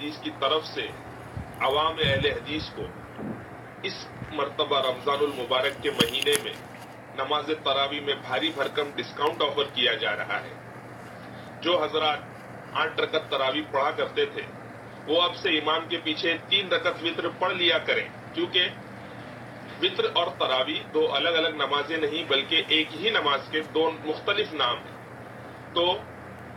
حدیث کی طرف سے عوام اہل حدیث کو اس مرتبہ رمضان المبارک کے مہینے میں نماز تراویح میں بھاری بھرکم ڈسکاؤنٹ آفر کیا جا رہا ہے۔ جو حضرات 8 رکعت تراویح پڑھا کرتے تھے وہ اب سے امام کے پیچھے 3 رکعت وتر پڑھ لیا کریں، کیونکہ وتر اور تراویح دو الگ الگ نمازیں نہیں بلکہ ایک ہی نماز کے دو مختلف نام ہیں۔ تو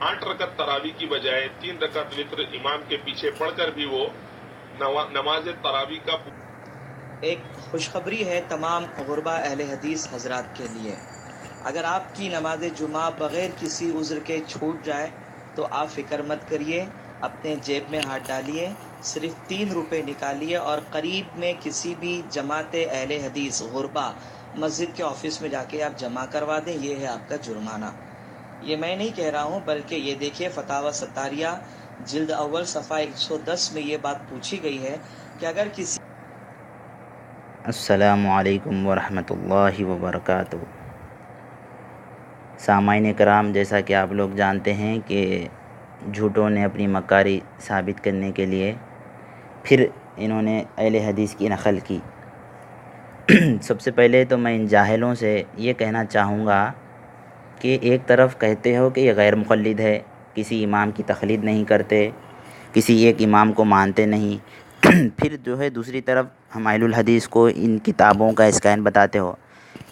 8 رکعت تراویح کی بجائے 3 رکعت وتر امام کے پیچھے پڑھ کر بھی وہ نماز تراویح کا ایک خوشخبری ہے تمام غربا اہل حدیث حضرات کے لیے۔ اگر آپ کی نماز جمعہ بغیر کسی عذر کے چھوٹ جائے تو آپ فکر مت کریے، اپنے جیب میں ہاتھ ڈالیے، صرف 3 روپے نکالیے اور قریب میں کسی بھی جماعت اہل حدیث غربا مسجد کے آفس میں جا کے آپ جمع کروا دیں۔ یہ ہے آپ کا جرمانہ۔ یہ میں نہیں کہہ رہا ہوں، بلکہ یہ دیکھیے فتاوی ستاریہ جلد اول صفحہ 110 میں یہ بات پوچھی گئی ہے کہ اگر کسی السلام علیکم ورحمۃ اللہ وبرکاتہ۔ سامعین کرام، جیسا کہ آپ لوگ جانتے ہیں کہ جھوٹوں نے اپنی مکاری ثابت کرنے کے لیے پھر انہوں نے اہل حدیث کی نقل کی۔ سب سے پہلے تو میں ان جاہلوں سے یہ کہنا چاہوں گا کہ ایک طرف کہتے ہو کہ یہ غیر مقلد ہے، کسی امام کی تقلید نہیں کرتے، کسی ایک امام کو مانتے نہیں، پھر جو ہے دوسری طرف ہم اہل الحدیث کو ان کتابوں کا اسکین بتاتے ہو۔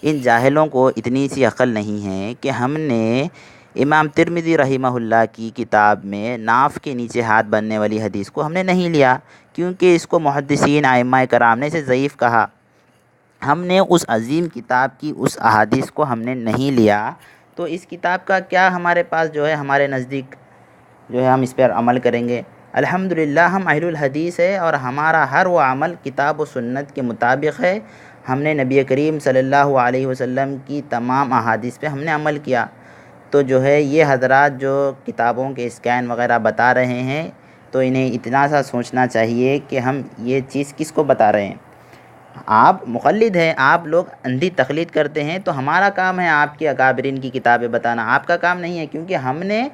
ان جاہلوں کو اتنی سی عقل نہیں ہے کہ ہم نے امام ترمذی رحمہ اللہ کی کتاب میں ناف کے نیچے ہاتھ بننے والی حدیث کو ہم نے نہیں لیا، کیونکہ اس کو محدثین ائمہ کرام نے اسے ضعیف کہا۔ ہم نے اس عظیم کتاب کی اس احادیث کو ہم نے نہیں لیا، تو اس کتاب کا کیا ہمارے پاس جو ہے ہمارے نزدیک جو ہے ہم اس پر عمل کریں گے؟ الحمدللہ ہم اہل الحدیث ہے اور ہمارا ہر وہ عمل کتاب و سنت کے مطابق ہے۔ ہم نے نبی کریم صلی اللہ علیہ وسلم کی تمام احادیث پہ ہم نے عمل کیا۔ تو جو ہے یہ حضرات جو کتابوں کے اسکین وغیرہ بتا رہے ہیں تو انہیں اتنا سا سوچنا چاہیے کہ ہم یہ چیز کس کو بتا رہے ہیں۔ آپ مقلد ہیں، آپ لوگ اندھی تقلید کرتے ہیں، تو ہمارا کام ہے آپ کے اکابرین کی کتابیں بتانا، آپ کا کام نہیں ہے، کیونکہ ہم نے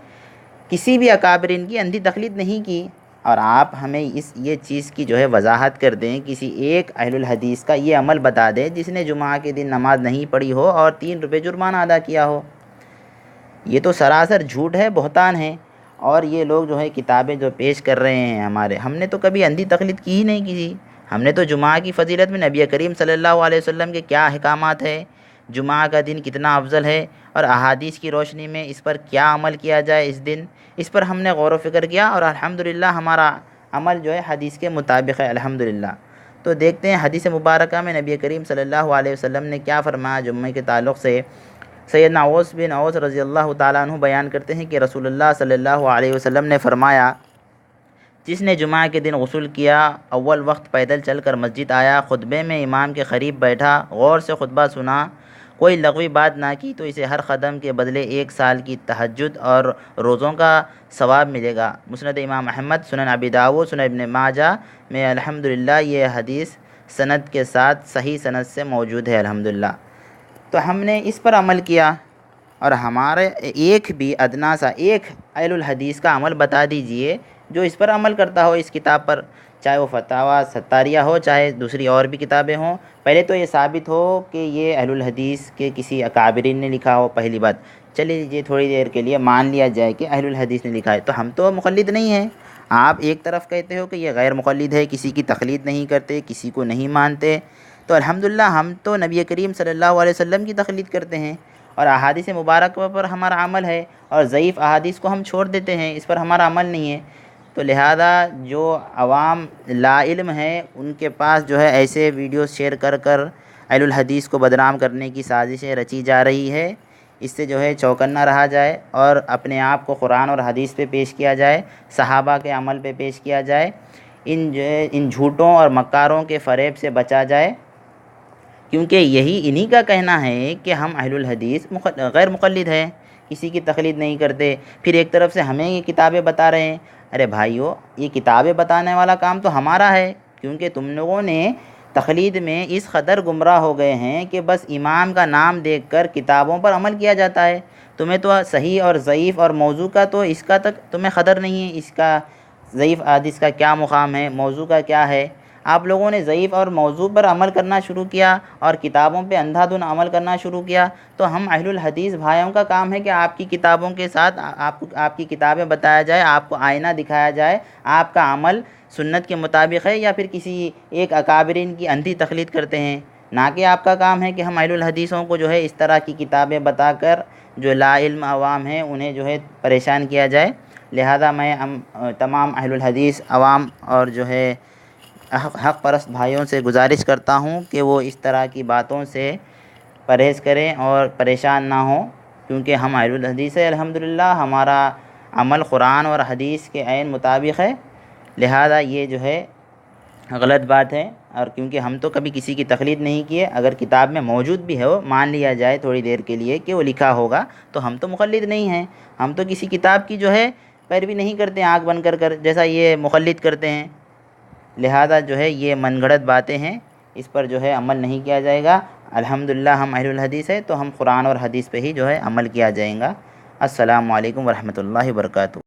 کسی بھی اکابرین کی اندھی تقلید نہیں کی۔ اور آپ ہمیں یہ چیز کی جو ہے وضاحت کر دیں، کسی ایک اہل الحدیث کا یہ عمل بتا دیں جس نے جمعہ کے دن نماز نہیں پڑھی ہو اور 3 روپے جرمانہ ادا کیا ہو۔ یہ تو سراسر جھوٹ ہے، بہتان ہے۔ اور یہ لوگ جو ہے کتابیں جو پیش کر رہے ہیں ہم نے تو کبھی اندھی تقلید کی ہی نہیں کسی۔ ہم نے تو جمعہ کی فضیلت میں نبی کریم صلی اللہ علیہ وسلم کے کیا احکامات ہے، جمعہ کا دن کتنا افضل ہے، اور احادیث کی روشنی میں اس پر کیا عمل کیا جائے اس دن، اس پر ہم نے غور و فکر کیا، اور الحمدللہ ہمارا عمل جو ہے حدیث کے مطابق ہے الحمدللہ۔ تو دیکھتے ہیں حدیث مبارکہ میں نبی کریم صلی اللہ علیہ وسلم نے کیا فرمایا جمعہ کے تعلق سے۔ سیدنا اوس بن اوس رضی اللہ تعالیٰ عنہ بیان کرتے ہیں کہ رسول اللہ صلی اللہ علیہ وسلم نے فرمایا، جس نے جمعہ کے دن غسل کیا، اول وقت پیدل چل کر مسجد آیا، خطبے میں امام کے قریب بیٹھا، غور سے خطبہ سنا، کوئی لغوی بات نہ کی، تو اسے ہر قدم کے بدلے 1 سال کی تہجد اور روزوں کا ثواب ملے گا۔ مسند امام احمد، سنن ابی داؤد، سنن ابن ماجہ میں الحمدللہ یہ حدیث سند کے ساتھ صحیح سند سے موجود ہے الحمدللہ۔ تو ہم نے اس پر عمل کیا، اور ہمارے ایک بھی ادنا سا ایک اہل الحدیث کا عمل بتا دیجئے جو اس پر عمل کرتا ہو، اس کتاب پر، چاہے وہ فتاوی ستاریہ ہو، چاہے دوسری اور بھی کتابیں ہوں۔ پہلے تو یہ ثابت ہو کہ یہ اہل الحدیث کے کسی اکابرین نے لکھا ہو، پہلی بات۔ چلیے یہ تھوڑی دیر کے لیے مان لیا جائے کہ اہل الحدیث نے لکھا ہے، تو ہم تو مقلد نہیں ہیں۔ آپ ایک طرف کہتے ہو کہ یہ غیر مقلد ہے، کسی کی تقلید نہیں کرتے، کسی کو نہیں مانتے، تو الحمدللہ ہم تو نبی کریم صلی اللہ علیہ وسلم کی تقلید کرتے ہیں، اور احادیث مبارکہ پر ہمارا عمل ہے، اور ضعیف احادیث کو ہم چھوڑ دیتے ہیں، اس پر ہمارا عمل نہیں ہے۔ تو لہذا جو عوام لا علم ہے ان کے پاس جو ہے ایسے ویڈیوز شیئر کر کر اہل الحدیث کو بدنام کرنے کی سازشیں رچی جا رہی ہے، اس سے جو ہے چوکنا رہا جائے اور اپنے آپ کو قرآن اور حدیث پہ پیش کیا جائے، صحابہ کے عمل پہ پیش کیا جائے، ان جھوٹوں اور مکاروں کے فریب سے بچا جائے، کیونکہ یہی انہی کا کہنا ہے کہ ہم اہل الحدیث غیر مقلد ہیں، کسی کی تقلید نہیں کرتے، پھر ایک طرف سے ہمیں یہ کتابیں بتا رہے ہیں۔ ارے بھائیو، یہ کتابیں بتانے والا کام تو ہمارا ہے، کیونکہ تم لوگوں نے تقلید میں اس قدر گمراہ ہو گئے ہیں کہ بس امام کا نام دیکھ کر کتابوں پر عمل کیا جاتا ہے۔ تمہیں تو صحیح اور ضعیف اور موضوع کا تو اس کا تک تمہیں قدر نہیں ہے، اس کا ضعیف حدیث کا کیا مقام ہے، موضوع کا کیا ہے. آپ لوگوں نے ضعیف اور موضوع پر عمل کرنا شروع کیا اور کتابوں پہ اندھا دھند عمل کرنا شروع کیا. تو ہم اہل الحدیث بھائیوں کا کام ہے کہ آپ کی کتابوں کے ساتھ آپ کی کتابیں بتایا جائے، آپ کو آئینہ دکھایا جائے، آپ کا عمل سنت کے مطابق ہے یا پھر کسی ایک اکابرین کی اندھی تقلید کرتے ہیں. نہ کہ آپ کا کام ہے کہ ہم اہل الحدیثوں کو جو ہے اس طرح کی کتابیں بتا کر جو لا علم عوام ہیں انہیں جو ہے پریشان کیا جائے. لہذا میں تمام اہل الحدیث عوام اور جو ہے حق پرست بھائیوں سے گزارش کرتا ہوں کہ وہ اس طرح کی باتوں سے پرہیز کریں اور پریشان نہ ہوں، کیونکہ ہم اہل الحدیث ہیں الحمدللہ. ہمارا عمل قرآن اور حدیث کے عین مطابق ہے. لہذا یہ جو ہے غلط بات ہے، اور کیونکہ ہم تو کبھی کسی کی تقلید نہیں کیے. اگر کتاب میں موجود بھی ہے وہ مان لیا جائے تھوڑی دیر کے لیے کہ وہ لکھا ہوگا، تو ہم تو مقلد نہیں ہیں. ہم تو کسی کتاب کی جو ہے پیروی نہیں کرتے ہیں آنکھ بند کر جیسا یہ مقلد کرتے ہیں. لہذا جو ہے یہ من گھڑت باتیں ہیں، اس پر جو ہے عمل نہیں کیا جائے گا. الحمدللہ ہم اہل الحدیث ہے تو ہم قرآن اور حدیث پہ ہی جو ہے عمل کیا جائے گا. السلام علیکم ورحمۃ اللہ وبرکاتہ.